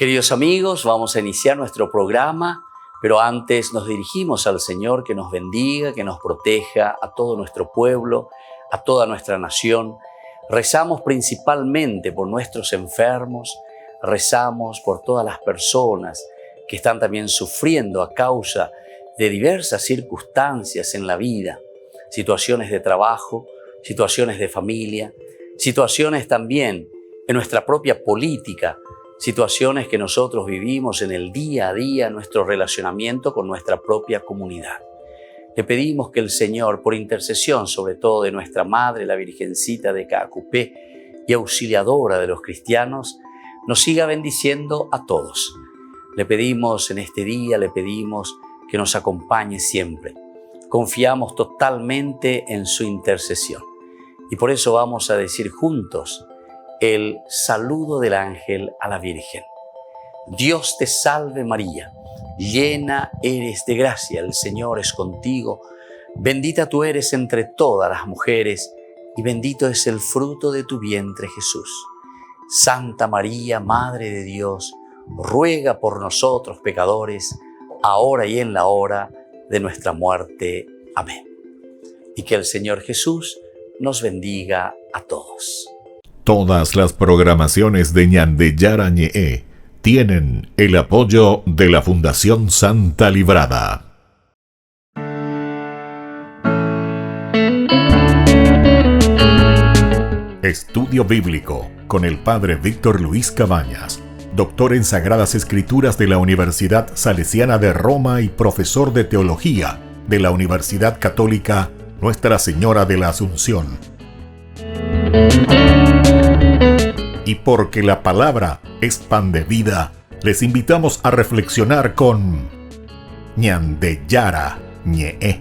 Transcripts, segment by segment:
Queridos amigos, vamos a iniciar nuestro programa, pero antes nos dirigimos al Señor que nos bendiga, que nos proteja a todo nuestro pueblo, a toda nuestra nación. Rezamos principalmente por nuestros enfermos, rezamos por todas las personas que están también sufriendo a causa de diversas circunstancias en la vida, situaciones de trabajo, situaciones de familia, situaciones también en nuestra propia política, situaciones que nosotros vivimos en el día a día, nuestro relacionamiento con nuestra propia comunidad. Le pedimos que el Señor, por intercesión sobre todo de nuestra Madre, la Virgencita de Caacupé y auxiliadora de los cristianos, nos siga bendiciendo a todos. Le pedimos en este día, le pedimos que nos acompañe siempre. Confiamos totalmente en su intercesión. Y por eso vamos a decir juntos el saludo del ángel a la Virgen. Dios te salve María, llena eres de gracia, el Señor es contigo. Bendita tú eres entre todas las mujeres y bendito es el fruto de tu vientre Jesús. Santa María, Madre de Dios, ruega por nosotros pecadores, ahora y en la hora de nuestra muerte. Amén. Y que el Señor Jesús nos bendiga a todos. Todas las programaciones de Ñandeyara Ñe'e tienen el apoyo de la Fundación Santa Librada. Estudio Bíblico con el Padre Víctor Luis Cabañas, doctor en Sagradas Escrituras de la Universidad Salesiana de Roma y profesor de Teología de la Universidad Católica Nuestra Señora de la Asunción. Y porque la palabra es pan de vida, les invitamos a reflexionar con Ñandeyara Ñe'e.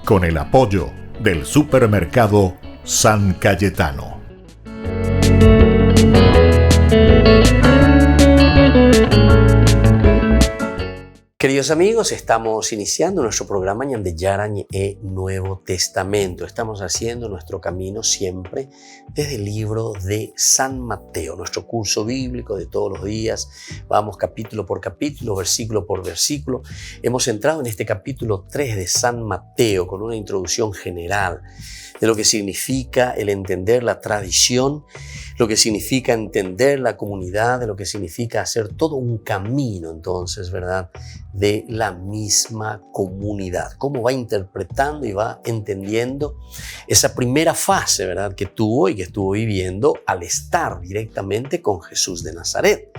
Con el apoyo del supermercado San Cayetano. Queridos amigos, estamos iniciando nuestro programa Ñandeyara Ñe'e Nuevo Testamento. Estamos haciendo nuestro camino siempre desde el libro de San Mateo, nuestro curso bíblico de todos los días. Vamos capítulo por capítulo, versículo por versículo. Hemos entrado en este capítulo 3 de San Mateo con una introducción general de lo que significa el entender la tradición, lo que significa entender la comunidad, de lo que significa hacer todo un camino, entonces, ¿verdad?, de la misma comunidad. Cómo va interpretando y va entendiendo esa primera fase, ¿verdad?, que tuvo y que estuvo viviendo al estar directamente con Jesús de Nazaret.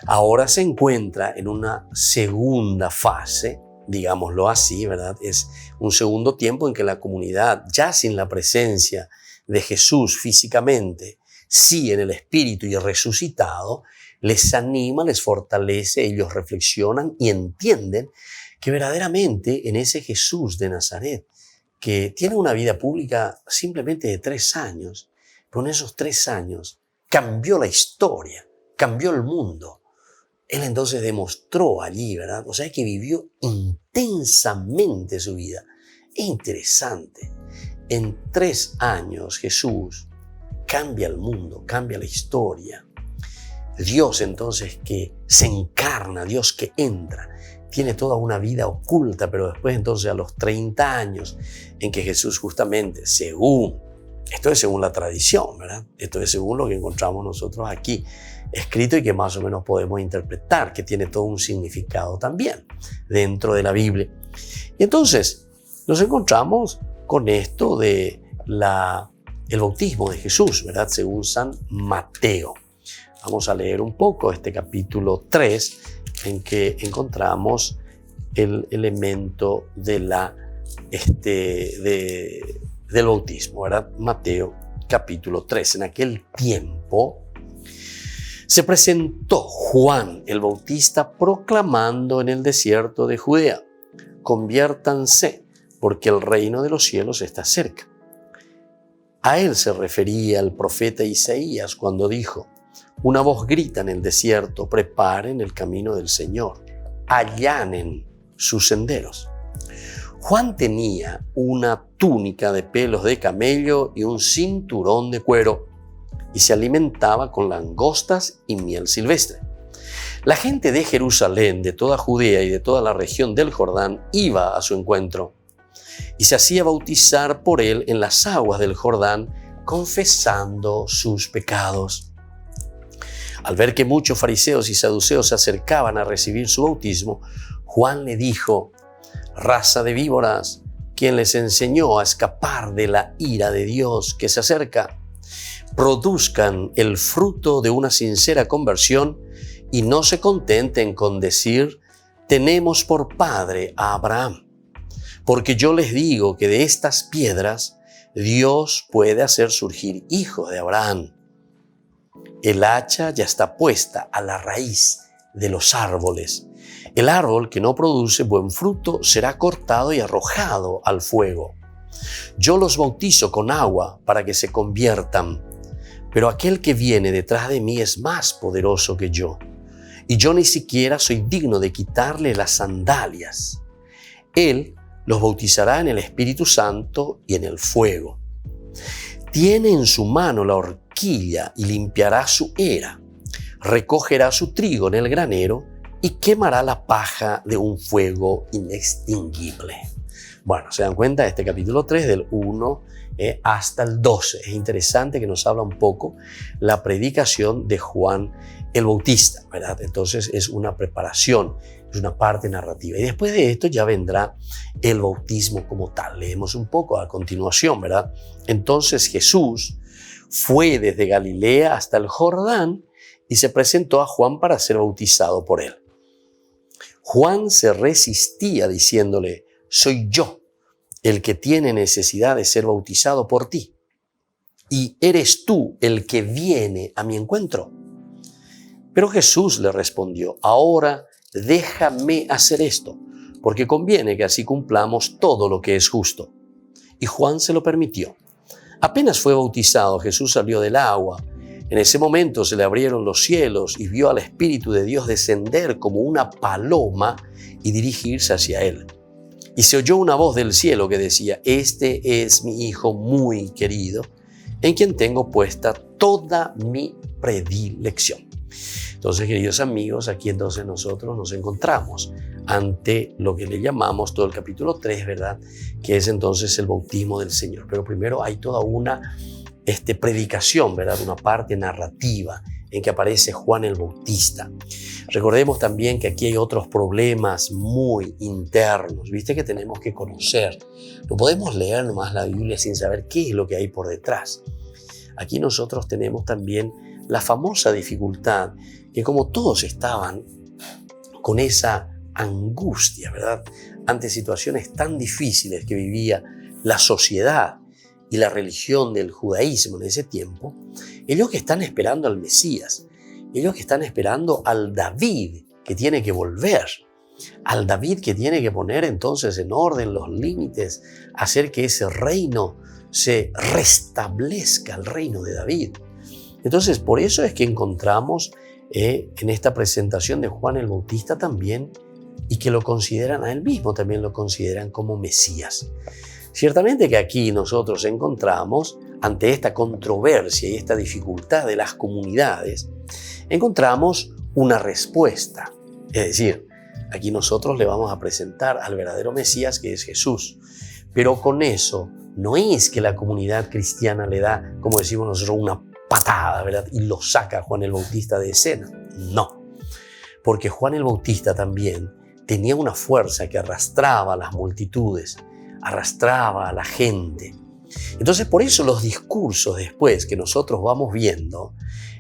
Ahora se encuentra en una segunda fase, digámoslo así, ¿verdad? Es un segundo tiempo en que la comunidad, ya sin la presencia de Jesús físicamente, sí en el espíritu y resucitado, les anima, les fortalece, ellos reflexionan y entienden que verdaderamente en ese Jesús de Nazaret, que tiene una vida pública simplemente de 3 años, pero en esos 3 años cambió la historia, cambió el mundo. Él entonces demostró allí, ¿verdad? O sea, que vivió intensamente su vida. Es interesante. En 3 años Jesús cambia el mundo, cambia la historia. Dios entonces que se encarna, Dios que entra, tiene toda una vida oculta, pero después entonces a los 30 años en que Jesús justamente, esto es según la tradición, ¿verdad? Esto es según lo que encontramos nosotros aquí escrito y que más o menos podemos interpretar, que tiene todo un significado también dentro de la Biblia. Y entonces nos encontramos con esto de el bautismo de Jesús, ¿verdad? Según San Mateo. Vamos a leer un poco este capítulo 3 en que encontramos el elemento del bautismo, ¿verdad? Mateo capítulo 3. En aquel tiempo se presentó Juan el Bautista proclamando en el desierto de Judea: conviértanse, porque el reino de los cielos está cerca. A él se refería el profeta Isaías cuando dijo: una voz grita en el desierto, preparen el camino del Señor, allanen sus senderos. Juan tenía una túnica de pelos de camello y un cinturón de cuero, y se alimentaba con langostas y miel silvestre. La gente de Jerusalén, de toda Judea y de toda la región del Jordán iba a su encuentro y se hacía bautizar por él en las aguas del Jordán, confesando sus pecados. Al ver que muchos fariseos y saduceos se acercaban a recibir su bautismo, Juan le dijo: «Raza de víboras, ¿quién les enseñó a escapar de la ira de Dios que se acerca? Produzcan el fruto de una sincera conversión y no se contenten con decir: tenemos por padre a Abraham. Porque yo les digo que de estas piedras Dios puede hacer surgir hijos de Abraham. El hacha ya está puesta a la raíz de los árboles. El árbol que no produce buen fruto será cortado y arrojado al fuego. Yo los bautizo con agua para que se conviertan, pero aquel que viene detrás de mí es más poderoso que yo, y yo ni siquiera soy digno de quitarle las sandalias. Él los bautizará en el Espíritu Santo y en el fuego. Tiene en su mano la horquilla y limpiará su era. Recogerá su trigo en el granero y quemará la paja de un fuego inextinguible». Bueno, se dan cuenta, este capítulo 3 del 1 hasta el 12. Es interesante que nos habla un poco la predicación de Juan el Bautista, ¿verdad? Entonces es una preparación, es una parte narrativa. Y después de esto ya vendrá el bautismo como tal. Leemos un poco a continuación, ¿verdad? Entonces Jesús fue desde Galilea hasta el Jordán y se presentó a Juan para ser bautizado por él. Juan se resistía diciéndole: «Soy yo el que tiene necesidad de ser bautizado por ti, y eres tú el que viene a mi encuentro». Pero Jesús le respondió: «Ahora déjame hacer esto, porque conviene que así cumplamos todo lo que es justo». Y Juan se lo permitió. Apenas fue bautizado, Jesús salió del agua. En ese momento se le abrieron los cielos y vio al Espíritu de Dios descender como una paloma y dirigirse hacia él. Y se oyó una voz del cielo que decía: «Este es mi Hijo muy querido, en quien tengo puesta toda mi predilección». Entonces, queridos amigos, aquí entonces nosotros nos encontramos ante lo que le llamamos todo el capítulo 3, ¿verdad? Que es entonces el bautismo del Señor. Pero primero hay toda una predicación, ¿verdad? Una parte narrativa en que aparece Juan el Bautista. Recordemos también que aquí hay otros problemas muy internos, ¿viste? Que tenemos que conocer. No podemos leer nomás la Biblia sin saber qué es lo que hay por detrás. Aquí nosotros tenemos también la famosa dificultad que, como todos estaban con esa angustia, ¿verdad? Ante situaciones tan difíciles que vivía la sociedad y la religión del judaísmo en ese tiempo, ellos que están esperando al Mesías, ellos que están esperando al David que tiene que volver, al David que tiene que poner entonces en orden los límites, hacer que ese reino se restablezca, el reino de David. Entonces, por eso es que encontramos en esta presentación de Juan el Bautista también, y que lo consideran a él mismo, también lo consideran como Mesías. Ciertamente que aquí nosotros encontramos, ante esta controversia y esta dificultad de las comunidades, encontramos una respuesta. Es decir, aquí nosotros le vamos a presentar al verdadero Mesías, que es Jesús. Pero con eso no es que la comunidad cristiana le da, como decimos nosotros, una patada, ¿verdad? Y lo saca a Juan el Bautista de escena. No, porque Juan el Bautista también tenía una fuerza que arrastraba a las multitudes, arrastraba a la gente. Entonces, por eso los discursos después que nosotros vamos viendo,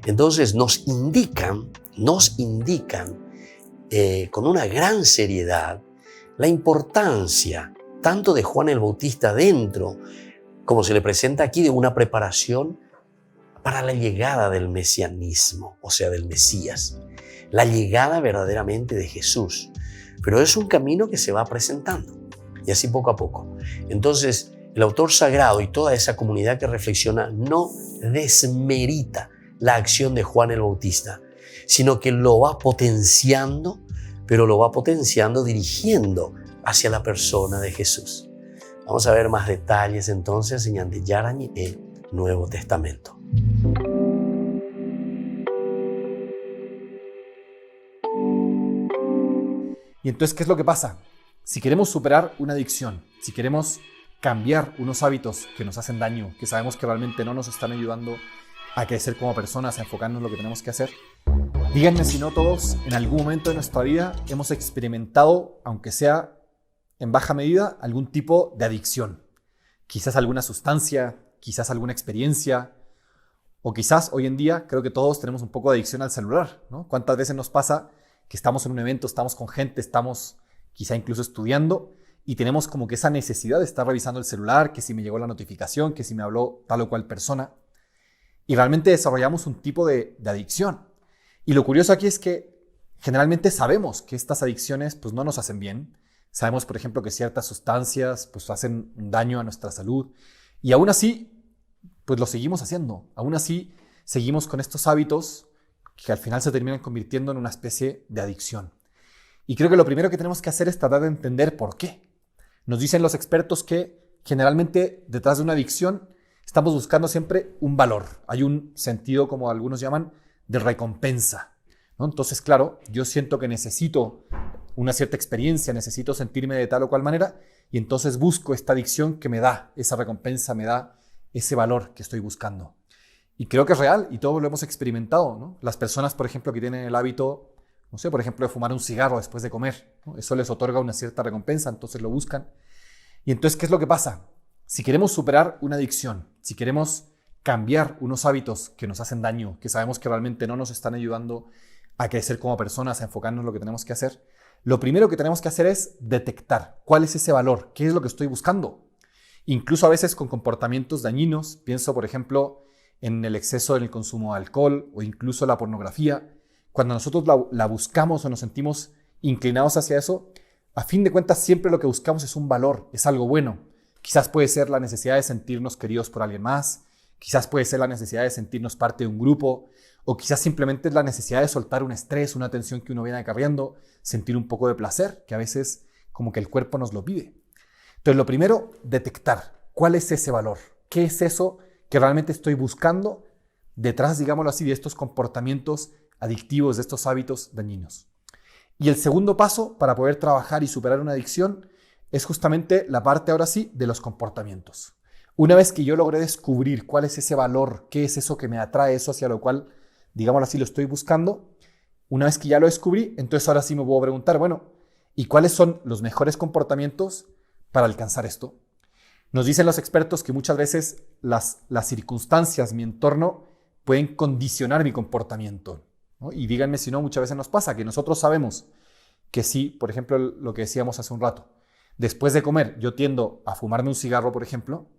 entonces nos indican con una gran seriedad la importancia tanto de Juan el Bautista dentro, como se le presenta aquí, de una preparación para la llegada del mesianismo, o sea, del Mesías, la llegada verdaderamente de Jesús. Pero es un camino que se va presentando, y así poco a poco. Entonces, el autor sagrado y toda esa comunidad que reflexiona no desmerita la acción de Juan el Bautista, sino que lo va potenciando, pero lo va potenciando dirigiendo hacia la persona de Jesús. Vamos a ver más detalles entonces en Ñande Yarañi e Nuevo Testamento. Y entonces, ¿qué es lo que pasa? Si queremos superar una adicción, si queremos cambiar unos hábitos que nos hacen daño, que sabemos que realmente no nos están ayudando a crecer como personas, a enfocarnos en lo que tenemos que hacer, díganme si no todos en algún momento de nuestra vida hemos experimentado, aunque sea en baja medida, algún tipo de adicción. Quizás alguna sustancia, quizás alguna experiencia, o quizás hoy en día creo que todos tenemos un poco de adicción al celular, ¿no? ¿Cuántas veces nos pasa que estamos en un evento, estamos con gente, estamos quizá incluso estudiando y tenemos como que esa necesidad de estar revisando el celular, que si me llegó la notificación, que si me habló tal o cual persona, y realmente desarrollamos un tipo de adicción? Y lo curioso aquí es que generalmente sabemos que estas adicciones pues no nos hacen bien. Sabemos, por ejemplo, que ciertas sustancias pues hacen un daño a nuestra salud y aún así pues lo seguimos haciendo. Aún así seguimos con estos hábitos que al final se terminan convirtiendo en una especie de adicción. Y creo que lo primero que tenemos que hacer es tratar de entender por qué. Nos dicen los expertos que generalmente detrás de una adicción estamos buscando siempre un valor. Hay un sentido, como algunos llaman, de recompensa, ¿no? Entonces, claro, yo siento que necesito una cierta experiencia, necesito sentirme de tal o cual manera y entonces busco esta adicción que me da esa recompensa, me da ese valor que estoy buscando. Y creo que es real y todos lo hemos experimentado, ¿no? Las personas, por ejemplo, que tienen el hábito, no sé, por ejemplo, de fumar un cigarro después de comer, ¿no? Eso les otorga una cierta recompensa, entonces lo buscan. Y entonces, ¿qué es lo que pasa? Si queremos superar una adicción, si queremos cambiar unos hábitos que nos hacen daño, que sabemos que realmente no nos están ayudando a crecer como personas, a enfocarnos en lo que tenemos que hacer, lo primero que tenemos que hacer es detectar cuál es ese valor, qué es lo que estoy buscando. Incluso a veces con comportamientos dañinos, pienso, por ejemplo, en el exceso en el consumo de alcohol o incluso la pornografía. Cuando nosotros la buscamos o nos sentimos inclinados hacia eso, a fin de cuentas siempre lo que buscamos es un valor, es algo bueno. Quizás puede ser la necesidad de sentirnos queridos por alguien más, quizás puede ser la necesidad de sentirnos parte de un grupo, o quizás simplemente es la necesidad de soltar un estrés, una tensión que uno viene acarreando, sentir un poco de placer, que a veces como que el cuerpo nos lo pide. Entonces lo primero, detectar cuál es ese valor, qué es eso que realmente estoy buscando detrás, digámoslo así, de estos comportamientos adictivos, de estos hábitos dañinos. Y el segundo paso para poder trabajar y superar una adicción es justamente la parte ahora sí de los comportamientos. Una vez que yo logré descubrir cuál es ese valor, qué es eso que me atrae, eso hacia lo cual, digámoslo así, lo estoy buscando, una vez que ya lo descubrí, entonces ahora sí me puedo preguntar, bueno, ¿y cuáles son los mejores comportamientos para alcanzar esto? Nos dicen los expertos que muchas veces las circunstancias, mi entorno, pueden condicionar mi comportamiento, ¿no? Y díganme si no, muchas veces nos pasa que nosotros sabemos que si, por ejemplo, lo que decíamos hace un rato, después de comer yo tiendo a fumarme un cigarro, por ejemplo,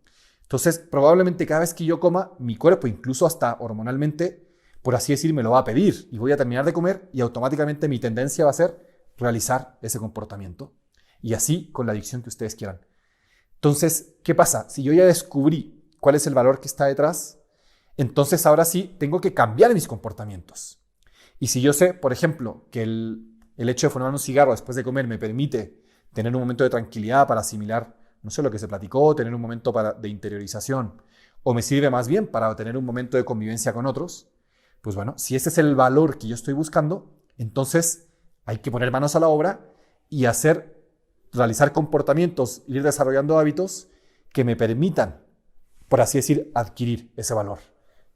entonces probablemente cada vez que yo coma, mi cuerpo, incluso hasta hormonalmente, por así decir, me lo va a pedir y voy a terminar de comer y automáticamente mi tendencia va a ser realizar ese comportamiento. Y así con la adicción que ustedes quieran. Entonces, ¿qué pasa? Si yo ya descubrí cuál es el valor que está detrás, entonces ahora sí tengo que cambiar mis comportamientos. Y si yo sé, por ejemplo, que el hecho de fumar un cigarro después de comer me permite tener un momento de tranquilidad para asimilar, no sé, lo que se platicó, tener un momento de interiorización, o me sirve más bien para tener un momento de convivencia con otros, pues bueno, si ese es el valor que yo estoy buscando, entonces hay que poner manos a la obra y realizar comportamientos, ir desarrollando hábitos que me permitan, por así decir, adquirir ese valor.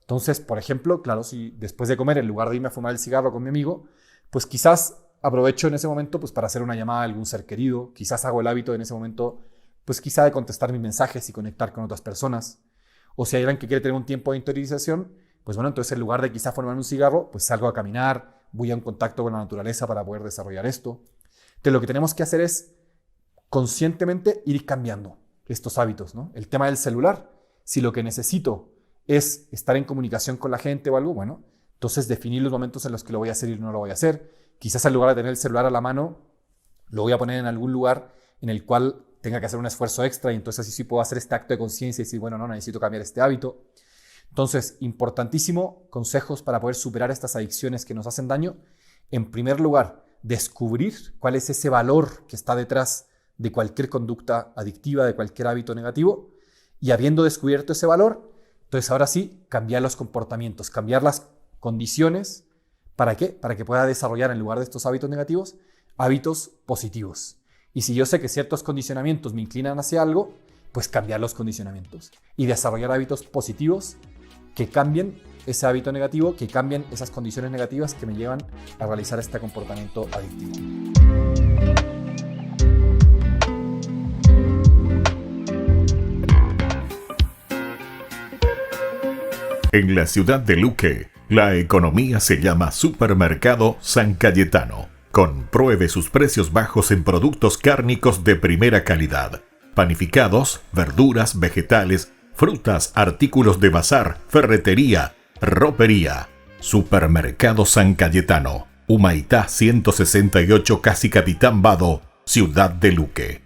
Entonces, por ejemplo, claro, si después de comer, en lugar de irme a fumar el cigarro con mi amigo, pues quizás aprovecho en ese momento pues, para hacer una llamada a algún ser querido, quizás hago el hábito en ese momento, pues quizá de contestar mis mensajes y conectar con otras personas. O si hay alguien que quiere tener un tiempo de interiorización, pues bueno, entonces en lugar de quizá fumar un cigarro, pues salgo a caminar, voy a un contacto con la naturaleza para poder desarrollar esto. Entonces lo que tenemos que hacer es conscientemente ir cambiando estos hábitos, ¿no? El tema del celular, si lo que necesito es estar en comunicación con la gente o algo, bueno, entonces definir los momentos en los que lo voy a hacer y no lo voy a hacer. Quizás en lugar de tener el celular a la mano, lo voy a poner en algún lugar en el cual tenga que hacer un esfuerzo extra y entonces así sí puedo hacer este acto de conciencia y decir, bueno, no, necesito cambiar este hábito. Entonces, importantísimo, consejos para poder superar estas adicciones que nos hacen daño. En primer lugar, descubrir cuál es ese valor que está detrás de cualquier conducta adictiva, de cualquier hábito negativo, y habiendo descubierto ese valor, entonces ahora sí, cambiar los comportamientos, cambiar las condiciones. ¿Para qué? Para que pueda desarrollar, en lugar de estos hábitos negativos, hábitos positivos. Y si yo sé que ciertos condicionamientos me inclinan hacia algo, pues cambiar los condicionamientos y desarrollar hábitos positivos que cambien ese hábito negativo, que cambien esas condiciones negativas que me llevan a realizar este comportamiento adictivo. En la ciudad de Luque, la economía se llama Supermercado San Cayetano. Compruebe sus precios bajos en productos cárnicos de primera calidad. Panificados, verduras, vegetales, frutas, artículos de bazar, ferretería, ropería. Supermercado San Cayetano, Humaitá 168, Casi Capitán Vado, ciudad de Luque.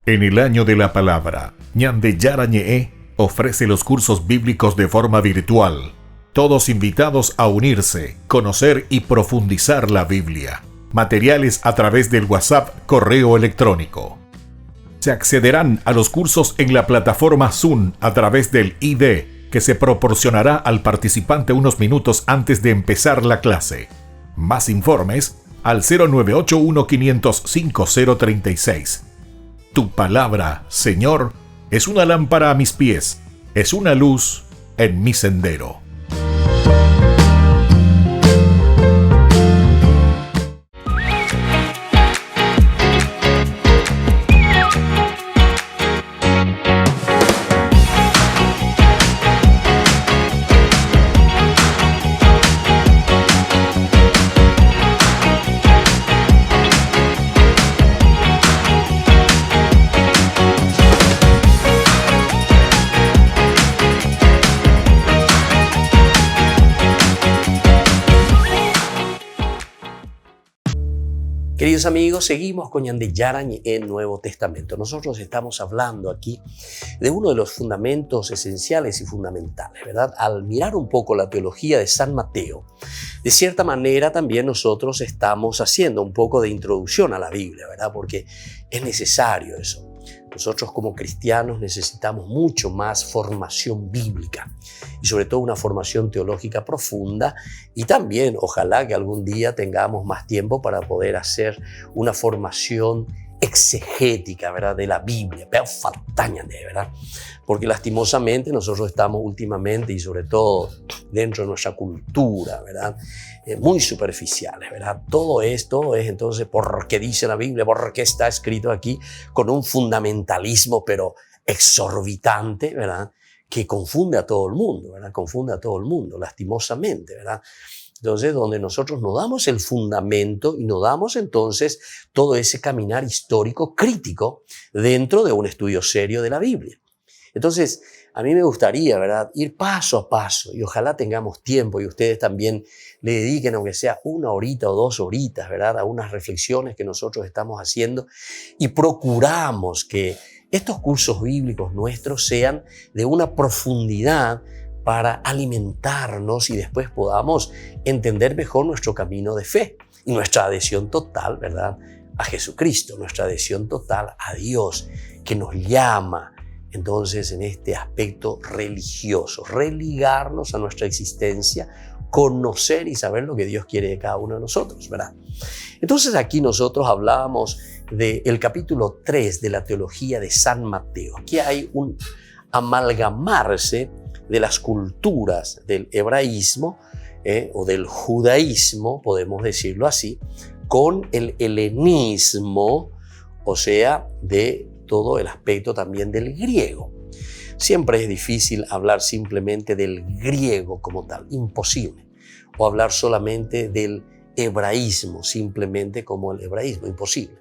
En el año de la palabra, Ñande Yarañe ofrece los cursos bíblicos de forma virtual. Todos invitados a unirse, conocer y profundizar la Biblia. Materiales a través del WhatsApp, correo electrónico. Se accederán a los cursos en la plataforma Zoom a través del ID, que se proporcionará al participante unos minutos antes de empezar la clase. Más informes al 0981 505 036. Tu palabra, Señor, es una lámpara a mis pies, es una luz en mi sendero. Queridos amigos, seguimos con Ñande Yarañe en Nuevo Testamento. Nosotros estamos hablando aquí de uno de los fundamentos esenciales y fundamentales, ¿verdad? Al mirar un poco la teología de San Mateo, de cierta manera también nosotros estamos haciendo un poco de introducción a la Biblia, ¿verdad? Porque es necesario eso. Nosotros como cristianos necesitamos mucho más formación bíblica y sobre todo una formación teológica profunda, y también ojalá que algún día tengamos más tiempo para poder hacer una formación exegética, ¿verdad?, de la Biblia, pero faltañane, ¿verdad? Porque lastimosamente nosotros estamos últimamente, y sobre todo dentro de nuestra cultura, ¿verdad?, muy superficiales, ¿verdad? Todo es entonces porque dice la Biblia, porque está escrito aquí, con un fundamentalismo pero exorbitante, ¿verdad?, que confunde a todo el mundo, ¿verdad? Confunde a todo el mundo, lastimosamente, ¿verdad? Entonces, donde nosotros nos damos el fundamento y nos damos entonces todo ese caminar histórico crítico dentro de un estudio serio de la Biblia. Entonces, a mí me gustaría, ¿verdad?, ir paso a paso, y ojalá tengamos tiempo y ustedes también le dediquen, aunque sea 1 horita o 2 horitas, ¿verdad?, a unas reflexiones que nosotros estamos haciendo, y procuramos que estos cursos bíblicos nuestros sean de una profundidad para alimentarnos y después podamos entender mejor nuestro camino de fe y nuestra adhesión total, ¿verdad?, a Jesucristo, nuestra adhesión total a Dios, que nos llama entonces en este aspecto religioso, religarnos a nuestra existencia, conocer y saber lo que Dios quiere de cada uno de nosotros, ¿verdad? Entonces aquí nosotros hablábamos del capítulo 3 de la teología de San Mateo. Aquí hay un amalgamarse de las culturas del hebraísmo o del judaísmo, podemos decirlo así, con el helenismo, o sea, de todo el aspecto también del griego. Siempre es difícil hablar simplemente del griego como tal, imposible. O hablar solamente del hebraísmo, simplemente como el hebraísmo, imposible.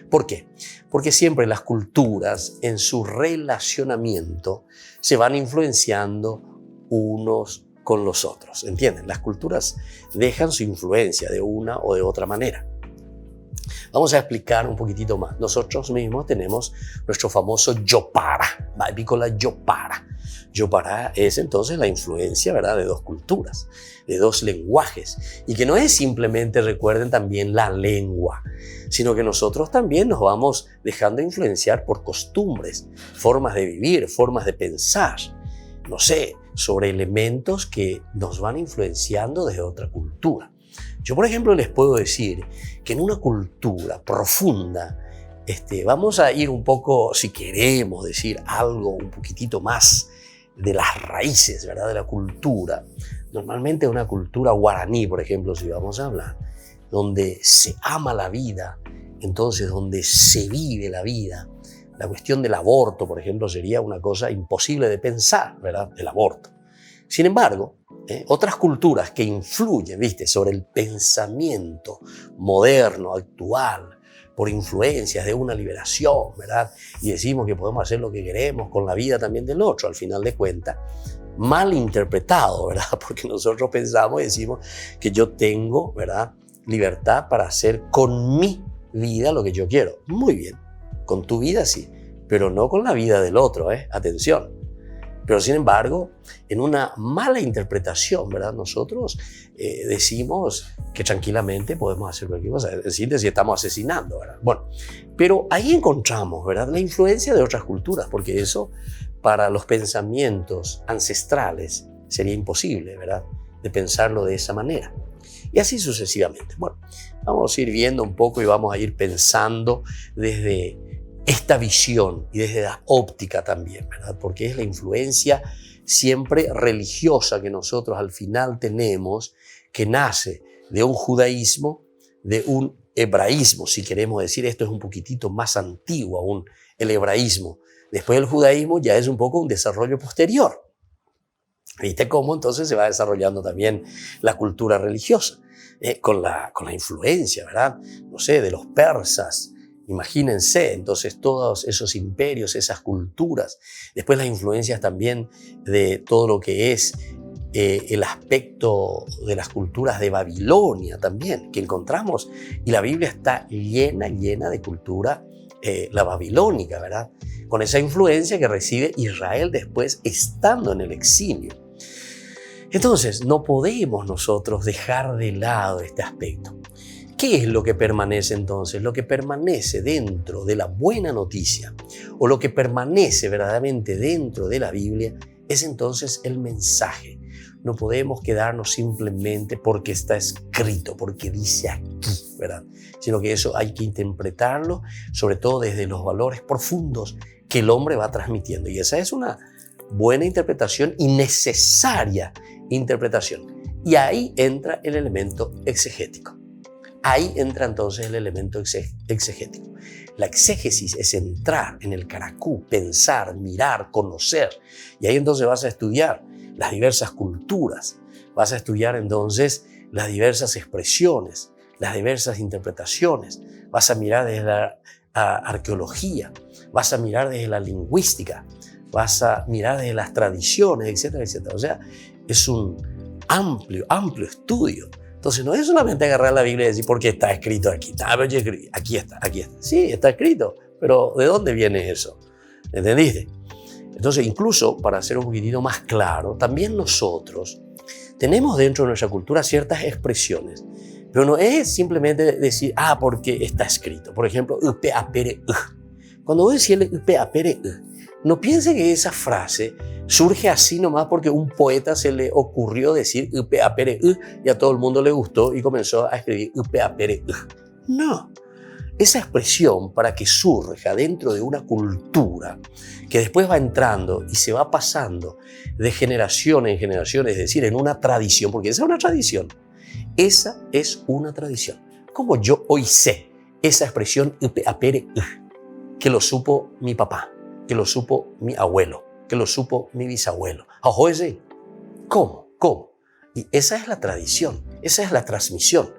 ¿Por qué? Porque siempre las culturas en su relacionamiento se van influenciando unos con los otros, ¿entienden? Las culturas dejan su influencia de una o de otra manera. Vamos a explicar un poquitito más. Nosotros mismos tenemos nuestro famoso Yopara, Bicola Yopara. Yopara es entonces la influencia, ¿verdad?, de dos culturas, de dos lenguajes. Y que no es simplemente, recuerden, también la lengua, sino que nosotros también nos vamos dejando influenciar por costumbres, formas de vivir, formas de pensar, no sé, sobre elementos que nos van influenciando desde otra cultura. Yo, por ejemplo, les puedo decir que en una cultura profunda, vamos a ir un poco, si queremos decir algo un poquitito más de las raíces, ¿verdad?, de la cultura. Normalmente una cultura guaraní, por ejemplo, si vamos a hablar, donde se ama la vida, entonces donde se vive la vida. La cuestión del aborto, por ejemplo, sería una cosa imposible de pensar, ¿verdad?, el aborto. Sin embargo, otras culturas que influyen, ¿viste?, sobre el pensamiento moderno, actual, por influencias de una liberación, ¿verdad? Y decimos que podemos hacer lo que queremos con la vida también del otro, al final de cuentas, mal interpretado, ¿verdad? Porque nosotros pensamos y decimos que yo tengo, ¿verdad?, libertad para hacer con mi vida lo que yo quiero. Muy bien, con tu vida sí, pero no con la vida del otro, atención. Pero sin embargo, en una mala interpretación, ¿verdad?, nosotros decimos que tranquilamente podemos hacer cualquier cosa. En síntesis, estamos asesinando, ¿verdad? Bueno, pero ahí encontramos, ¿verdad?, la influencia de otras culturas, porque eso para los pensamientos ancestrales sería imposible, ¿verdad?, de pensarlo de esa manera. Y así sucesivamente. Bueno, vamos a ir viendo un poco y vamos a ir pensando desde esta visión y desde la óptica también, ¿verdad? Porque es la influencia siempre religiosa que nosotros al final tenemos, que nace de un judaísmo, de un hebraísmo, si queremos decir. Esto es un poquitito más antiguo aún, el hebraísmo. Después el judaísmo ya es un poco un desarrollo posterior. ¿Viste cómo entonces se va desarrollando también la cultura religiosa? Con la influencia, ¿verdad?, no sé, de los persas. Imagínense, entonces, todos esos imperios, esas culturas. Después las influencias también de todo lo que es el aspecto de las culturas de Babilonia también, que encontramos. Y la Biblia está llena de cultura la babilónica, ¿verdad?, con esa influencia que recibe Israel después estando en el exilio. Entonces, no podemos nosotros dejar de lado este aspecto. ¿Qué es lo que permanece entonces? Lo que permanece dentro de la buena noticia o lo que permanece verdaderamente dentro de la Biblia es entonces el mensaje. No podemos quedarnos simplemente porque está escrito, porque dice aquí, ¿verdad?, sino que eso hay que interpretarlo, sobre todo desde los valores profundos que el hombre va transmitiendo. Y esa es una buena interpretación y necesaria interpretación. Y ahí entra el elemento exegético. Ahí entra entonces el elemento exegético. La exégesis es entrar en el caracú, pensar, mirar, conocer. Y ahí entonces vas a estudiar las diversas culturas. Vas a estudiar entonces las diversas expresiones, las diversas interpretaciones. Vas a mirar desde la arqueología, vas a mirar desde la lingüística, vas a mirar desde las tradiciones, etcétera, etcétera. O sea, es un amplio estudio. Entonces no es solamente agarrar la Biblia y decir porque está escrito aquí. Aquí está. Sí, está escrito, pero ¿de dónde viene eso? ¿Entendiste? Entonces, incluso para ser un poquitito más claro, también nosotros tenemos dentro de nuestra cultura ciertas expresiones, pero no es simplemente decir, porque está escrito. Por ejemplo, cuando vos decís el no piense que esa frase surge así nomás porque un poeta se le ocurrió decir y a todo el mundo le gustó y comenzó a escribir No. Esa expresión, para que surja dentro de una cultura que después va entrando y se va pasando de generación en generación, es decir, en una tradición, porque esa es una tradición. Esa es una tradición. Como yo hoy sé esa expresión que lo supo mi papá, que lo supo mi abuelo, que lo supo mi bisabuelo. ¿Cómo? Y esa es la tradición, esa es la transmisión.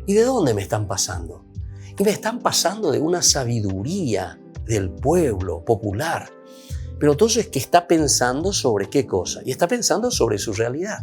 ¿Y de dónde me están pasando? Y me están pasando de una sabiduría del pueblo popular. Pero entonces, ¿qué está pensando sobre qué cosa? Y está pensando sobre su realidad.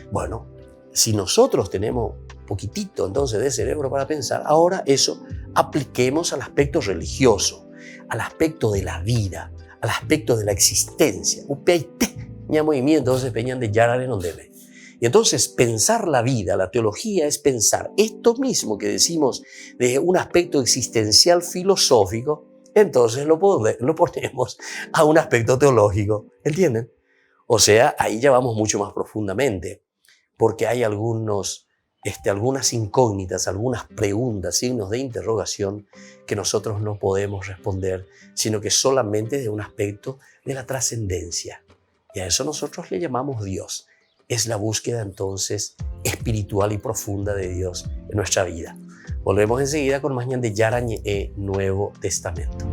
Bueno, si nosotros tenemos poquitito entonces de cerebro para pensar, ahora eso apliquemos al aspecto religioso, al aspecto de la vida, al aspecto de la existencia. Movimiento, entonces peñan de yarare no debe. Y entonces pensar la vida, la teología es pensar esto mismo que decimos desde un aspecto existencial filosófico, entonces lo ponemos a un aspecto teológico, ¿entienden? O sea, ahí ya vamos mucho más profundamente, porque hay algunas incógnitas, algunas preguntas, signos de interrogación que nosotros no podemos responder, sino que solamente de un aspecto de la trascendencia. Y a eso nosotros le llamamos Dios. Es la búsqueda entonces espiritual y profunda de Dios en nuestra vida. Volvemos enseguida con más de Yarañe Nuevo Testamento.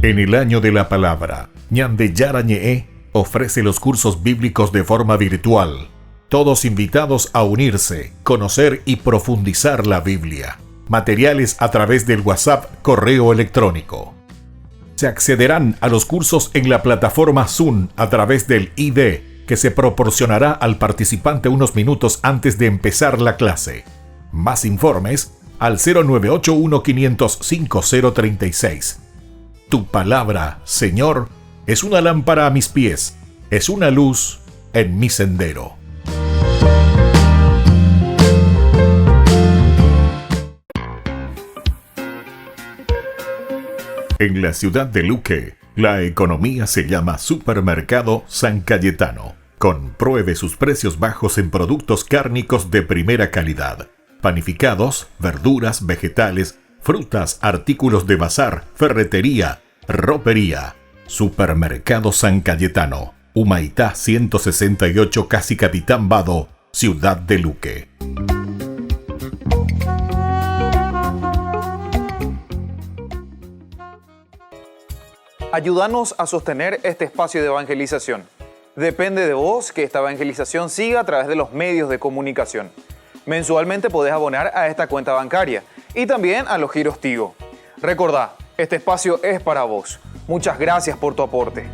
En el año de la palabra, Ñande Yarañe ofrece los cursos bíblicos de forma virtual. Todos invitados a unirse, conocer y profundizar la Biblia. Materiales a través del WhatsApp, correo electrónico. Se accederán a los cursos en la plataforma Zoom a través del ID que se proporcionará al participante unos minutos antes de empezar la clase. Más informes al 0981-500-5036. Tu palabra, Señor, es una lámpara a mis pies, es una luz en mi sendero. En la ciudad de Luque, la economía se llama Supermercado San Cayetano. Compruebe sus precios bajos en productos cárnicos de primera calidad. Panificados, verduras, vegetales, frutas, artículos de bazar, ferretería, ropería. Supermercado San Cayetano, Humaitá 168, Casi Capitán Vado, Ciudad de Luque. Ayúdanos a sostener este espacio de evangelización. Depende de vos que esta evangelización siga a través de los medios de comunicación. Mensualmente podés abonar a esta cuenta bancaria y también a los giros Tigo. Recordá, este espacio es para vos. Muchas gracias por tu aporte.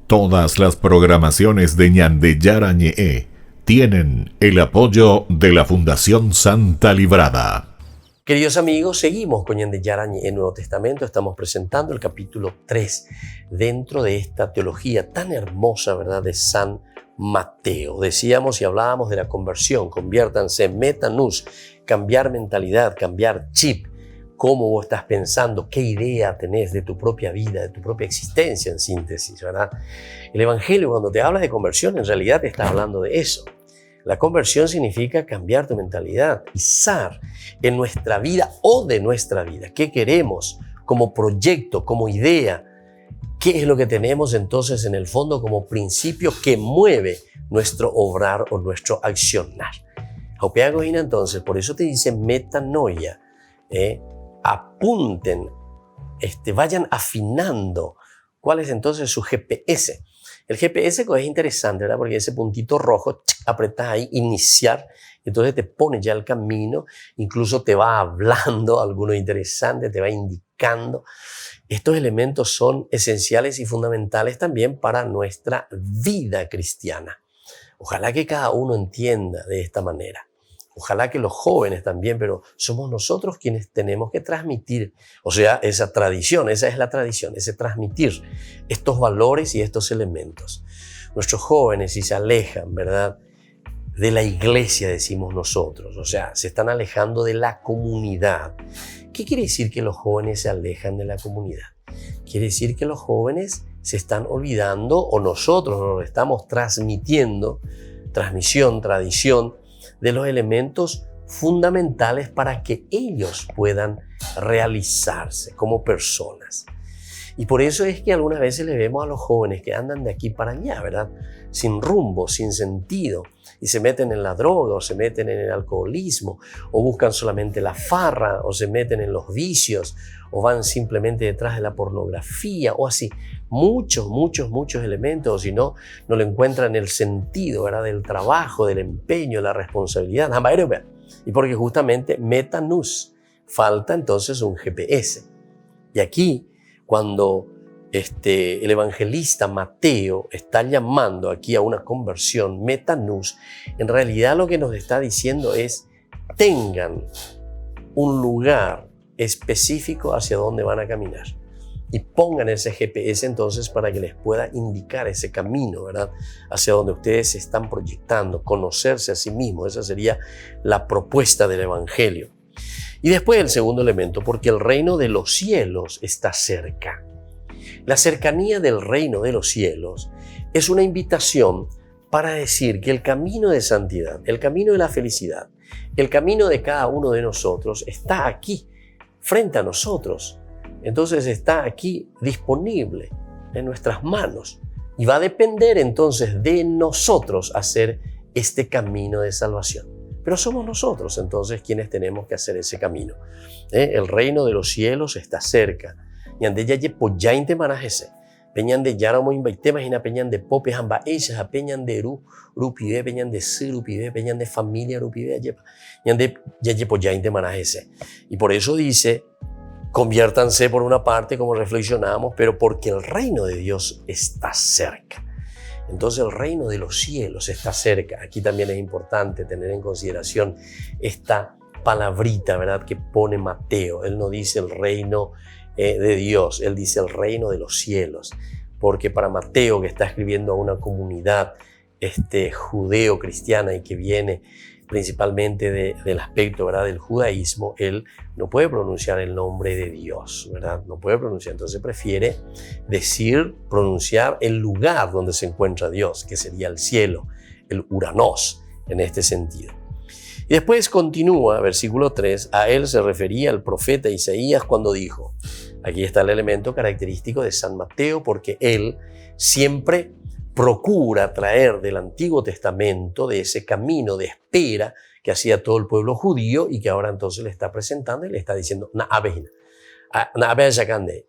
Todas las programaciones de Ñande Yarañe tienen el apoyo de la Fundación Santa Librada. Queridos amigos, seguimos con Ñande Yarañe Nuevo Testamento. Estamos presentando el capítulo 3 dentro de esta teología tan hermosa, ¿verdad?, de San Mateo. Decíamos y hablábamos de la conversión. Conviértanse, metanus, cambiar mentalidad, cambiar chip. Cómo vos estás pensando, qué idea tenés de tu propia vida, de tu propia existencia en síntesis, ¿verdad? El Evangelio, cuando te habla de conversión, en realidad te está hablando de eso. La conversión significa cambiar tu mentalidad, pensar en nuestra vida o de nuestra vida. ¿Qué queremos como proyecto, como idea? ¿Qué es lo que tenemos entonces en el fondo como principio que mueve nuestro obrar o nuestro accionar? Entonces, por eso te dice metanoia, apunten, vayan afinando cuál es entonces su GPS. El GPS es interesante, ¿verdad? Porque ese puntito rojo, apretás ahí, iniciar, entonces te pone ya el camino, incluso te va hablando alguno interesante, te va indicando. Estos elementos son esenciales y fundamentales también para nuestra vida cristiana. Ojalá que cada uno entienda de esta manera. Ojalá que los jóvenes también, pero somos nosotros quienes tenemos que transmitir, o sea, esa tradición, esa es la tradición, ese transmitir estos valores y estos elementos. Nuestros jóvenes, si se alejan, ¿verdad?, de la iglesia, decimos nosotros, o sea, se están alejando de la comunidad. ¿Qué quiere decir que los jóvenes se alejan de la comunidad? Quiere decir que los jóvenes se están olvidando, o nosotros nos lo estamos transmitiendo, transmisión, tradición, de los elementos fundamentales para que ellos puedan realizarse como personas. Y por eso es que algunas veces le vemos a los jóvenes que andan de aquí para allá, ¿verdad? Sin rumbo, sin sentido, y se meten en la droga, o se meten en el alcoholismo, o buscan solamente la farra, o se meten en los vicios, o van simplemente detrás de la pornografía, o así. Muchos elementos, o si no, no le encuentran el sentido, ¿verdad? Del trabajo, del empeño, la responsabilidad. Y porque justamente metanus, falta entonces un GPS. Y aquí, cuando el evangelista Mateo está llamando aquí a una conversión, metanus, en realidad lo que nos está diciendo es: tengan un lugar específico hacia donde van a caminar y pongan ese GPS entonces para que les pueda indicar ese camino, ¿verdad? Hacia donde ustedes se están proyectando, conocerse a sí mismos. Esa sería la propuesta del evangelio. Y después el segundo elemento, porque el reino de los cielos está cerca. La cercanía del reino de los cielos es una invitación para decir que el camino de santidad, el camino de la felicidad, el camino de cada uno de nosotros está aquí, frente a nosotros. Entonces está aquí disponible en nuestras manos y va a depender entonces de nosotros hacer este camino de salvación. Pero somos nosotros entonces quienes tenemos que hacer ese camino. El reino de los cielos está cerca. Ñande ya poyainte manajese. Peñan de yara mo invaite imagina peñan de pope hamba ellas peñan de rupive peñan de rupive peñan de familia rupive yepa. Ñande ya poyainte manajese. Y por eso dice: conviértanse por una parte, como reflexionamos, pero porque el reino de Dios está cerca. Entonces el reino de los cielos está cerca. Aquí también es importante tener en consideración esta palabrita, ¿verdad?, que pone Mateo. Él no dice el reino de Dios, él dice el reino de los cielos. Porque para Mateo, que está escribiendo a una comunidad judeo-cristiana y que viene principalmente del aspecto, ¿verdad?, del judaísmo, él no puede pronunciar el nombre de Dios, ¿verdad? No puede pronunciar. Entonces prefiere pronunciar el lugar donde se encuentra Dios, que sería el cielo, el Uranos, en este sentido. Y después continúa, versículo 3, a él se refería el profeta Isaías cuando dijo, aquí está el elemento característico de San Mateo, porque él siempre procura traer del Antiguo Testamento, de ese camino de espera que hacía todo el pueblo judío y que ahora entonces le está presentando y le está diciendo,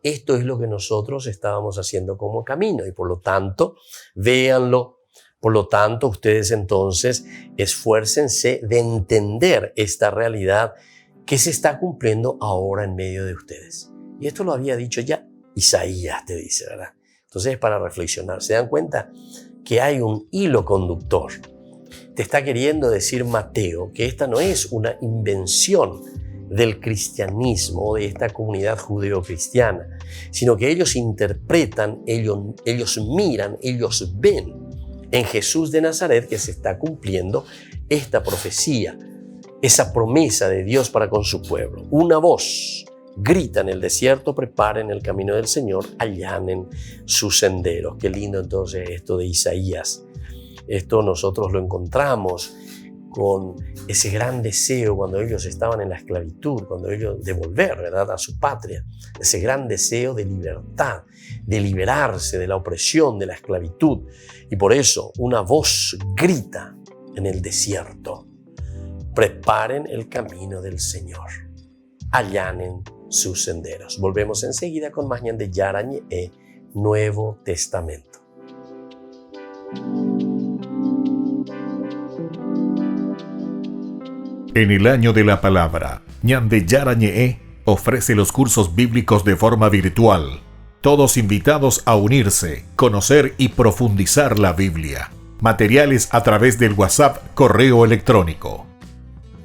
esto es lo que nosotros estábamos haciendo como camino y por lo tanto, véanlo. Por lo tanto, ustedes entonces esfuércense de entender esta realidad que se está cumpliendo ahora en medio de ustedes. Y esto lo había dicho ya Isaías, te dice, ¿verdad? Entonces es para reflexionar. ¿Se dan cuenta que hay un hilo conductor? Te está queriendo decir Mateo que esta no es una invención del cristianismo o de esta comunidad judeo-cristiana, sino que ellos interpretan, ellos miran, ellos ven en Jesús de Nazaret que se está cumpliendo esta profecía, esa promesa de Dios para con su pueblo. Una voz grita en el desierto: preparen el camino del Señor, allanen sus senderos. Qué lindo entonces esto de Isaías. Esto nosotros lo encontramos con ese gran deseo cuando ellos estaban en la esclavitud, cuando ellos de volver, ¿verdad?, a su patria. Ese gran deseo de libertad, de liberarse de la opresión, de la esclavitud. Y por eso una voz grita en el desierto: preparen el camino del Señor, allanen sus senderos. Volvemos enseguida con más Ñande Yarañe Nuevo Testamento. En el año de la palabra, Ñande Yarañe ofrece los cursos bíblicos de forma virtual. Todos invitados a unirse, conocer y profundizar la Biblia. Materiales a través del WhatsApp, correo electrónico.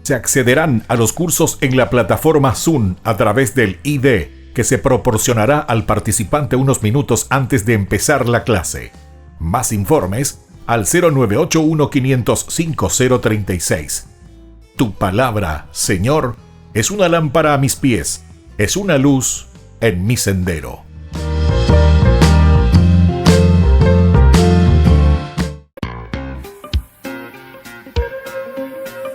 Se accederán a los cursos en la plataforma Zoom a través del ID, que se proporcionará al participante unos minutos antes de empezar la clase. Más informes al 0981-500-5036. Tu palabra, Señor, es una lámpara a mis pies, es una luz en mi sendero.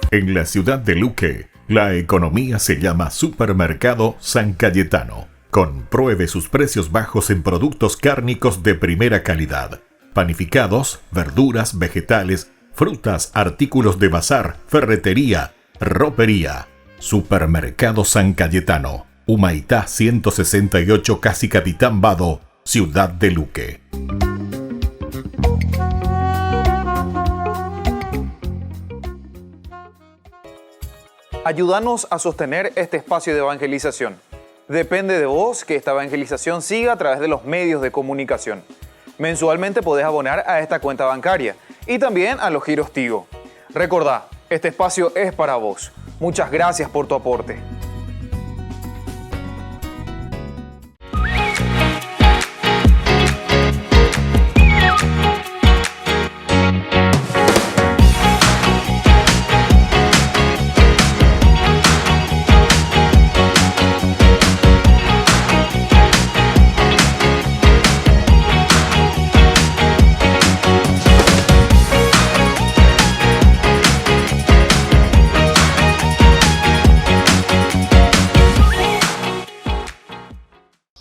En la ciudad de Luque, la economía se llama Supermercado San Cayetano. Compruebe sus precios bajos en productos cárnicos de primera calidad. Panificados, verduras, vegetales, frutas, artículos de bazar, ferretería, ropería. Supermercado San Cayetano, Humaitá 168, Casi Capitán Vado, Ciudad de Luque. Ayúdanos a sostener este espacio de evangelización. Depende de vos que esta evangelización siga a través de los medios de comunicación. Mensualmente podés abonar a esta cuenta bancaria y también a los giros Tigo. Recordá, este espacio es para vos. Muchas gracias por tu aporte.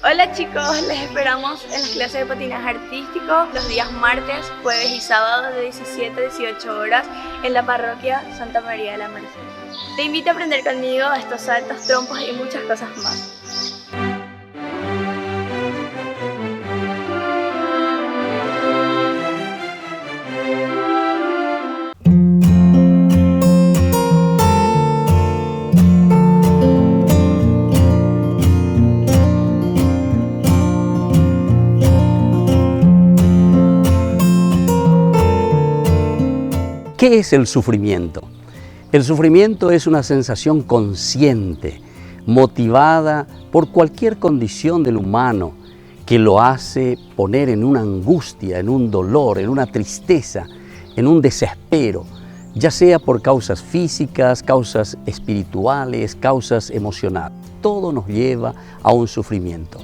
Hola chicos, les esperamos en las clases de patinaje artístico los días martes, jueves y sábados de 17 a 18 horas en la parroquia Santa María de la Merced. Te invito a aprender conmigo estos saltos, trompos y muchas cosas más. ¿Qué es el sufrimiento? El sufrimiento es una sensación consciente, motivada por cualquier condición del humano que lo hace poner en una angustia, en un dolor, en una tristeza, en un desespero, ya sea por causas físicas, causas espirituales, causas emocionales. Todo nos lleva a un sufrimiento.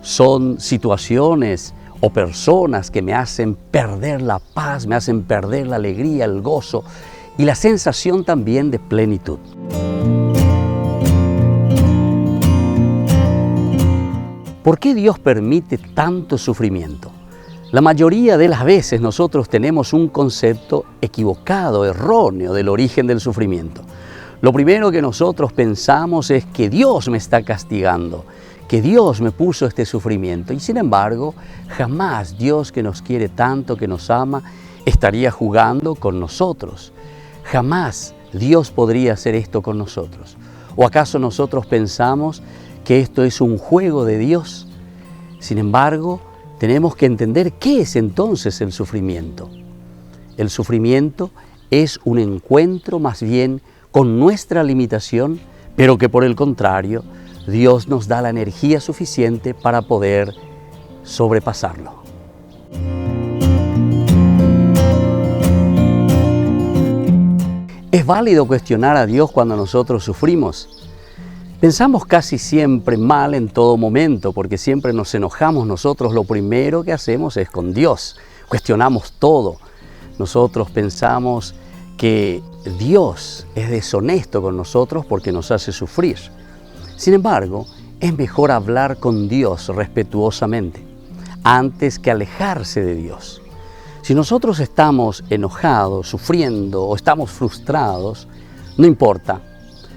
Son situaciones o personas que me hacen perder la paz, me hacen perder la alegría, el gozo y la sensación también de plenitud. ¿Por qué Dios permite tanto sufrimiento? La mayoría de las veces nosotros tenemos un concepto equivocado, erróneo del origen del sufrimiento. Lo primero que nosotros pensamos es que Dios me está castigando, que Dios me puso este sufrimiento. Y sin embargo, jamás Dios, que nos quiere tanto, que nos ama, estaría jugando con nosotros. Jamás Dios podría hacer esto con nosotros. ¿O acaso nosotros pensamos que esto es un juego de Dios? Sin embargo, tenemos que entender qué es entonces el sufrimiento. El sufrimiento es un encuentro más bien con nuestra limitación, pero que por el contrario, Dios nos da la energía suficiente para poder sobrepasarlo. ¿Es válido cuestionar a Dios cuando nosotros sufrimos? Pensamos casi siempre mal en todo momento, porque siempre nos enojamos nosotros. Lo primero que hacemos es con Dios. Cuestionamos todo. Nosotros pensamos que Dios es deshonesto con nosotros porque nos hace sufrir. Sin embargo, es mejor hablar con Dios respetuosamente antes que alejarse de Dios. Si nosotros estamos enojados, sufriendo o estamos frustrados, no importa.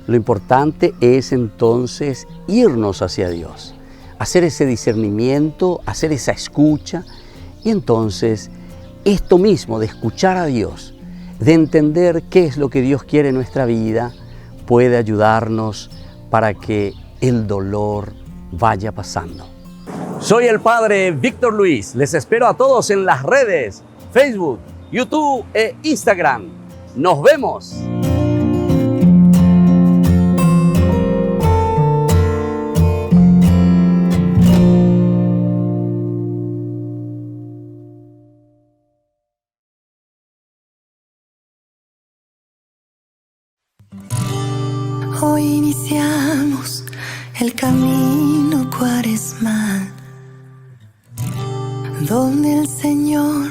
Lo importante es entonces irnos hacia Dios, hacer ese discernimiento, hacer esa escucha y entonces esto mismo de escuchar a Dios, de entender qué es lo que Dios quiere en nuestra vida, puede ayudarnos para que el dolor vaya pasando. Soy el Padre Víctor Luis. Les espero a todos en las redes, Facebook, YouTube e Instagram. ¡Nos vemos! Hoy iniciamos el camino cuaresmal, donde el Señor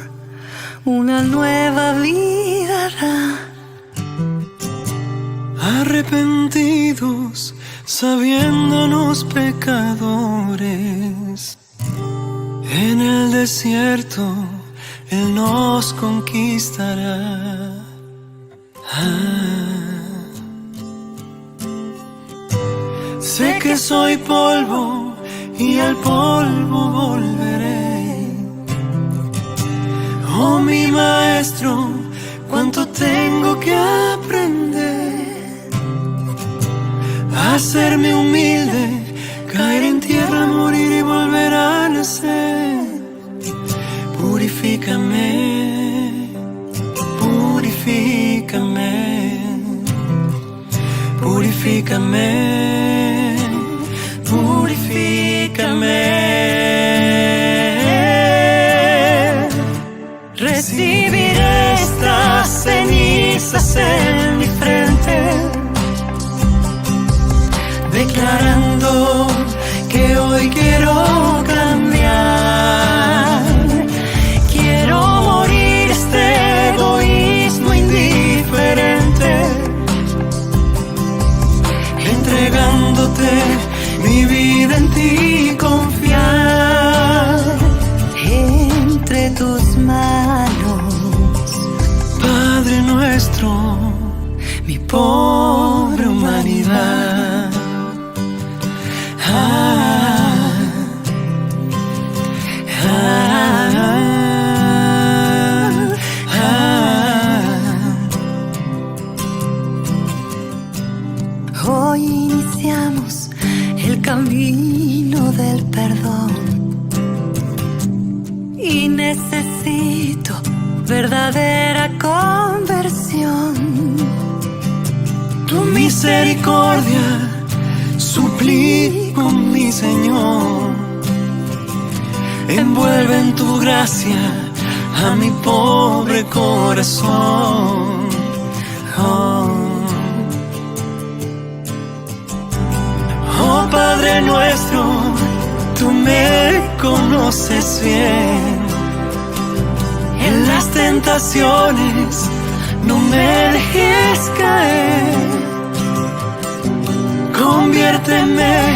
una nueva vida hará. Arrepentidos sabiéndonos pecadores. En el desierto Él nos conquistará. Sé que soy polvo y al polvo volveré. Oh mi maestro, cuánto tengo que aprender. Hacerme humilde, caer en tierra, morir y volver a nacer. Purifícame, purifícame, purifícame, purifícame. Recibiré estas cenizas en mi frente, declarando que hoy quiero cambiar. Quiero morir este egoísmo indiferente, entregándote mi vida, en ti confiar. Entre tus manos, Padre nuestro, mi pobre humanidad. Hoy iniciamos el camino del perdón y necesito verdadera conversión. Tu misericordia suplico, mi Señor. Envuelve en tu gracia a mi pobre corazón. Oh Padre nuestro, tú me conoces bien. En las tentaciones no me dejes caer. Conviérteme,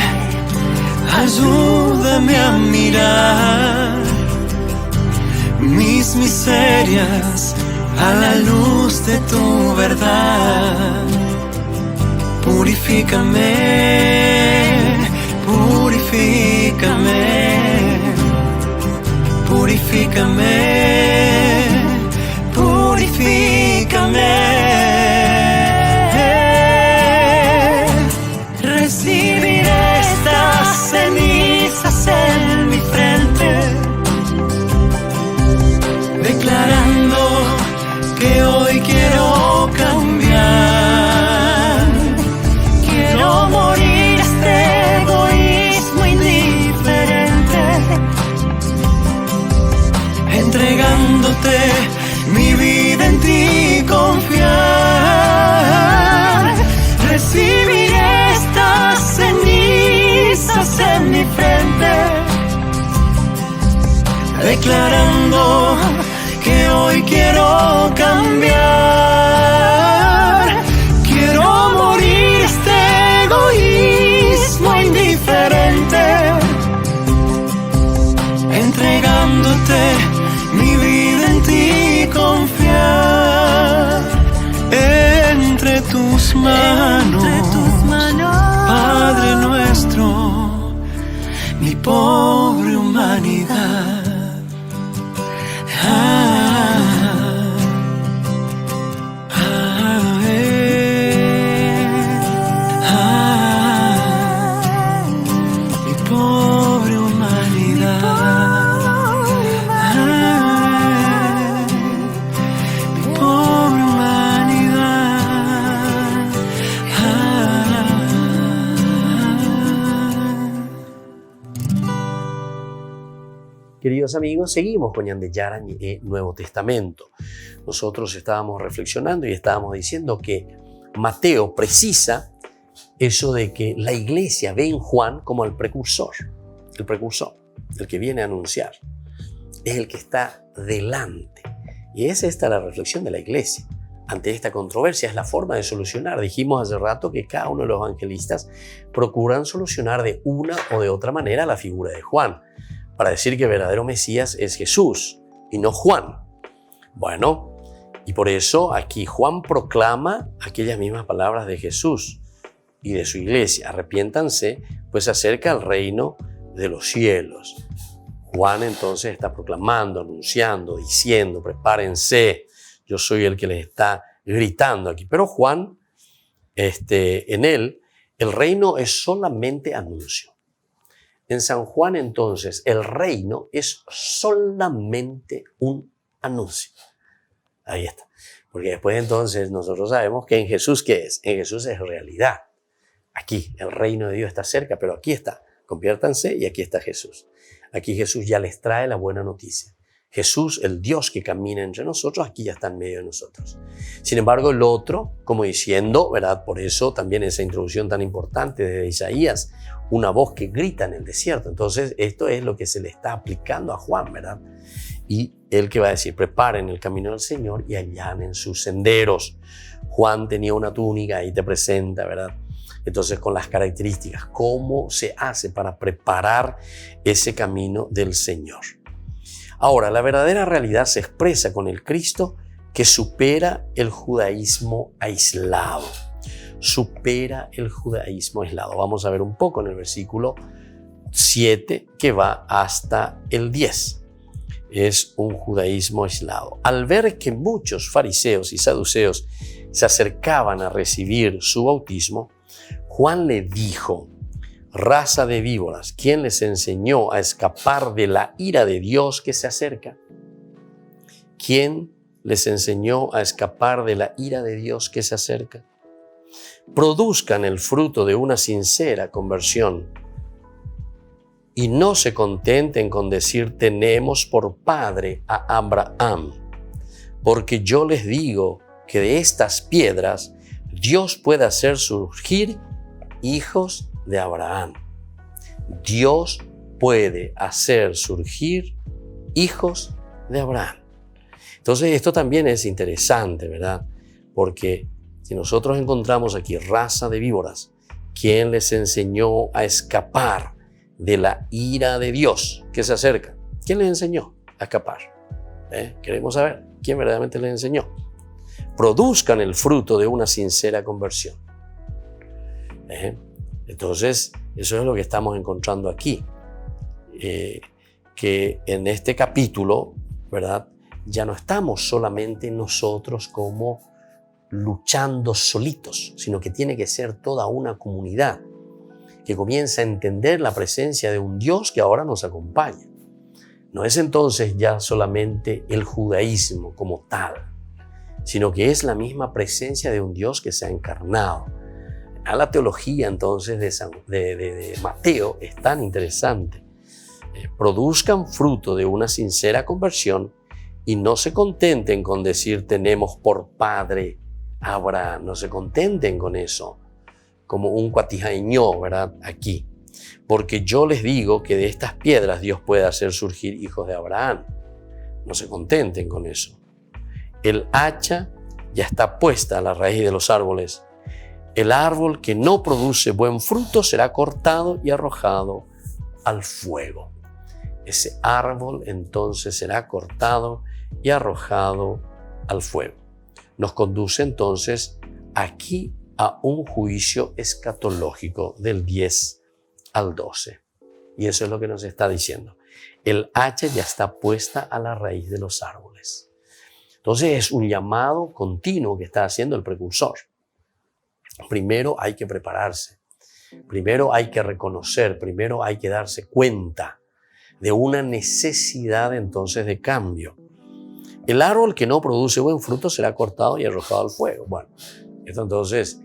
ayúdame a mirar mis miserias a la luz de tu verdad. Purifícame, purifícame, purifícame, purifícame. Recibiré estas cenizas en mi frente, declarando que hoy quiero cambiar. Quiero morir este egoísmo indiferente, entregándote mi vida, en ti confiar. Recibiré estas cenizas en mi frente, declarando que hoy quiero cambiar. Quiero morir este egoísmo indiferente, entregándote mi vida, en ti confiar. Entre tus manos, Padre nuestro, mi pobre humanidad. Mi pobre humanidad. Mi pobre humanidad. Queridos amigos, seguimos con Ñande Yarañ e Nuevo Testamento. Nosotros estábamos reflexionando y estábamos diciendo que Mateo precisa eso de que la iglesia ve en Juan como el precursor, el que viene a anunciar, es el que está delante. Y es esta la reflexión de la iglesia. ante esta controversia, es la forma de solucionar. Dijimos hace rato que cada uno de los evangelistas procuran solucionar de una o de otra manera la figura de Juan, para decir que el verdadero Mesías es Jesús y no Juan. Bueno, y por eso aquí Juan proclama aquellas mismas palabras de Jesús y de su iglesia. Arrepiéntanse, pues acerca el reino de los cielos. Juan entonces está proclamando, anunciando, diciendo, prepárense. Yo soy el que les está gritando aquí. Pero Juan, en él, el reino es solamente anuncio. En San Juan, entonces, el reino es solamente un anuncio. Ahí está. Porque después, entonces, nosotros sabemos que en Jesús, ¿qué es? En Jesús es realidad. Aquí, el reino de Dios está cerca, pero aquí está. Conviértanse y aquí está Jesús. Aquí Jesús ya les trae la buena noticia. Jesús, el Dios que camina entre nosotros, aquí ya está en medio de nosotros. Sin embargo, el otro, como diciendo, ¿verdad? Por eso también esa introducción tan importante de Isaías, una voz que grita en el desierto. Entonces, esto es lo que se le está aplicando a Juan, ¿verdad? Y él que va a decir, preparen el camino del Señor y allanen sus senderos. Juan tenía una túnica, ahí te presenta, ¿verdad? Entonces, con las características, ¿cómo se hace para preparar ese camino del Señor? Ahora, la verdadera realidad se expresa con el Cristo que supera el judaísmo aislado. Supera el judaísmo aislado. Vamos a ver un poco en el versículo 7 que va hasta el 10. Es un judaísmo aislado. Al ver que muchos fariseos y saduceos se acercaban a recibir su bautismo, Juan le dijo, raza de víboras, ¿quién les enseñó a escapar de la ira de Dios que se acerca? ¿Quién les enseñó a escapar de la ira de Dios que se acerca? Produzcan el fruto de una sincera conversión y no se contenten con decir tenemos por padre a Abraham, porque yo les digo que de estas piedras Dios puede hacer surgir hijos de Abraham. Dios puede hacer surgir hijos de Abraham. Entonces esto también es interesante, ¿verdad? Porque si nosotros encontramos aquí raza de víboras, ¿quién les enseñó a escapar de la ira de Dios que se acerca? ¿Quién les enseñó a escapar? Queremos saber quién verdaderamente les enseñó. Produzcan el fruto de una sincera conversión. Entonces, eso es lo que estamos encontrando aquí. Que en este capítulo, ¿verdad? Ya no estamos solamente nosotros como luchando solitos, sino que tiene que ser toda una comunidad que comienza a entender la presencia de un Dios que ahora nos acompaña. No es entonces ya solamente el judaísmo como tal, sino que es la misma presencia de un Dios que se ha encarnado. A la teología entonces de Mateo es tan interesante. Produzcan fruto de una sincera conversión y no se contenten con decir tenemos por padre Abraham. No se contenten con eso, como un cuatijañó, ¿verdad? Aquí. Porque yo les digo que de estas piedras Dios puede hacer surgir hijos de Abraham. No se contenten con eso. El hacha ya está puesta a la raíz de los árboles. El árbol que no produce buen fruto será cortado y arrojado al fuego. Ese árbol entonces será cortado y arrojado al fuego. Nos conduce entonces aquí a un juicio escatológico del 10 al 12. Y eso es lo que nos está diciendo. El hacha ya está puesta a la raíz de los árboles. Entonces es un llamado continuo que está haciendo el precursor. Primero hay que prepararse, primero hay que reconocer, primero hay que darse cuenta de una necesidad entonces de cambio. El árbol que no produce buen fruto será cortado y arrojado al fuego. Bueno, esto entonces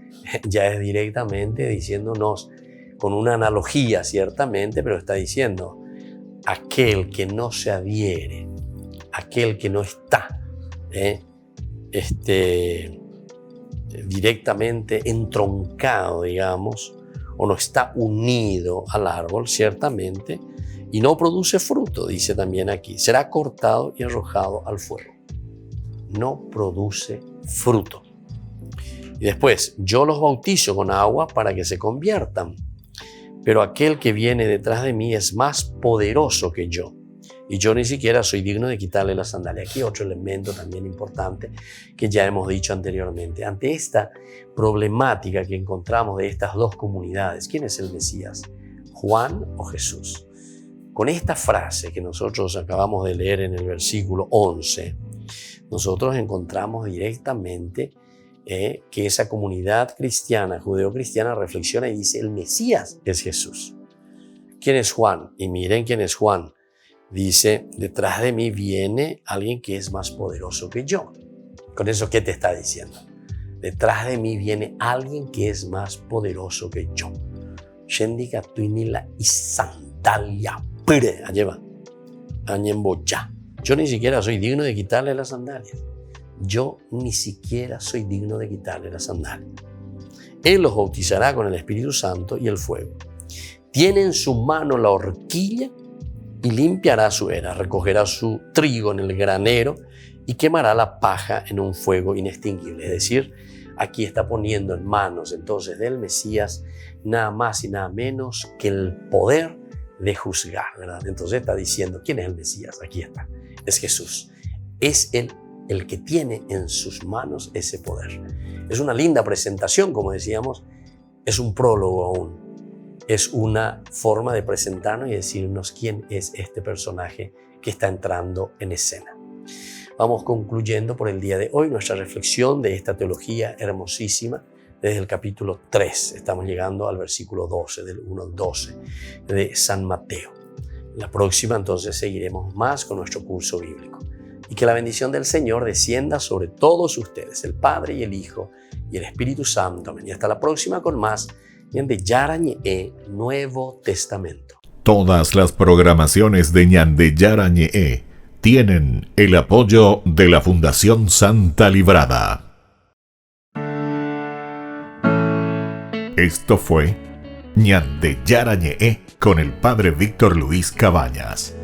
ya es directamente diciéndonos, con una analogía ciertamente, pero está diciendo, aquel que no se adhiere, aquel que no está directamente entroncado, digamos, o no está unido al árbol, ciertamente, y no produce fruto, dice también aquí, será cortado y arrojado al fuego. No produce fruto. Y después, yo los bautizo con agua para que se conviertan, pero aquel que viene detrás de mí es más poderoso que yo, y yo ni siquiera soy digno de quitarle la sandalia. Aquí otro elemento también importante que ya hemos dicho anteriormente. Ante esta problemática que encontramos de estas dos comunidades, ¿quién es el Mesías? ¿Juan o Jesús? Con esta frase que nosotros acabamos de leer en el versículo 11, nosotros encontramos directamente que esa comunidad cristiana, judeocristiana, reflexiona y dice, el Mesías es Jesús. ¿Quién es Juan? Y miren quién es Juan. Dice, detrás de mí viene alguien que es más poderoso que yo. Con eso, ¿qué te está diciendo? Detrás de mí viene alguien que es más poderoso que yo. Shendika tuinila y sandalia pere. Alleva. Añemboya. Yo ni siquiera soy digno de quitarle las sandalias. Yo ni siquiera soy digno de quitarle las sandalias. Él los bautizará con el Espíritu Santo y el fuego. Tiene en su mano la horquilla y limpiará su era, recogerá su trigo en el granero y quemará la paja en un fuego inextinguible. Es decir, aquí está poniendo en manos entonces del Mesías nada más y nada menos que el poder de juzgar, ¿verdad? Entonces está diciendo, ¿quién es el Mesías? Aquí está, es Jesús. Es Él el que tiene en sus manos ese poder. Es una linda presentación, como decíamos, es un prólogo aún. Es una forma de presentarnos y decirnos quién es este personaje que está entrando en escena. Vamos concluyendo por el día de hoy nuestra reflexión de esta teología hermosísima desde el capítulo 3. Estamos llegando al versículo 12, del 1 al 12 de San Mateo. La próxima entonces seguiremos más con nuestro curso bíblico. Y que la bendición del Señor descienda sobre todos ustedes, el Padre y el Hijo y el Espíritu Santo. Y hasta la próxima con más Ñande Yarañe Nuevo Testamento. Todas las programaciones de Ñande Yarañe tienen el apoyo de la Fundación Santa Librada. Esto fue Ñande Yarañe con el Padre Víctor Luis Cabañas.